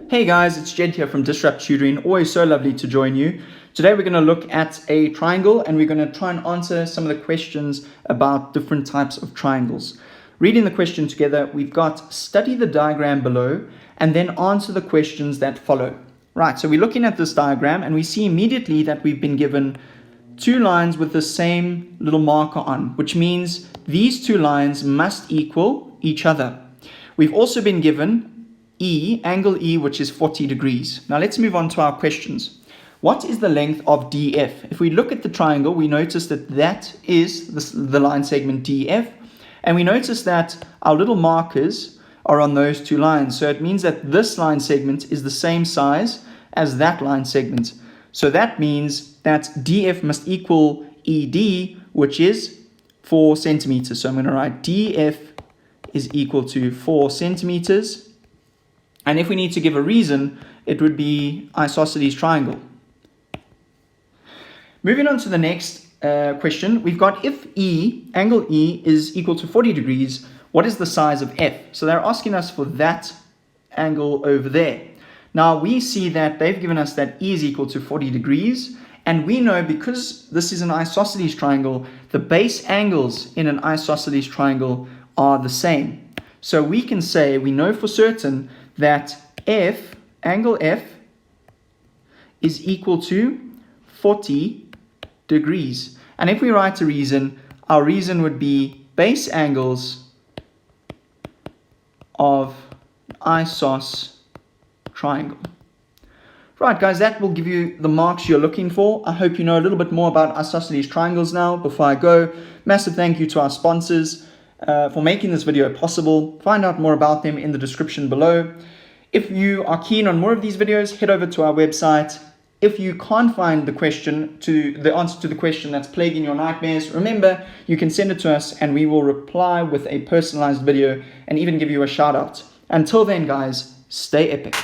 Hey guys, it's Jedd here from Disrupt Tutoring. Always so lovely to join you. Today we're going to look at a triangle and we're going to try and answer some of the questions about different types of triangles. Reading the question together, we've got study the diagram below and then answer the questions that follow. Right, so we're looking at this diagram and we see immediately that we've been given two lines with the same little marker on, which means these two lines must equal each other. We've also been given angle E, which is 40 degrees. Now let's move on to our questions. What is the length of DF? If we look at the triangle, we notice that that is the line segment DF, and we notice that our little markers are on those two lines. So it means that this line segment is the same size as that line segment. So that means that DF must equal ED, which is 4 centimeters. So I'm going to write DF is equal to 4 centimeters. And if we need to give a reason, it would be isosceles triangle. Moving on to the next question, we've got if angle E is equal to 40 degrees, what is the size of F? So they're asking us for that angle over there. Now we see that they've given us that E is equal to 40 degrees, and we know because this is an isosceles triangle, the base angles in an isosceles triangle are the same. So we can say, we know for certain that angle F is equal to 40 degrees. And if we write a reason, our reason would be base angles of isos triangle. Right guys, that will give you the marks you're looking for. I hope you know a little bit more about isosceles triangles now. Before I go, massive thank you to our sponsors for making this video possible. Find out more about them in the description below. If you are keen on more of these videos, head over to our website. If you can't find the answer to the question that's plaguing your nightmares, remember, you can send it to us and we will reply with a personalized video and even give you a shout out. Until then guys, stay epic.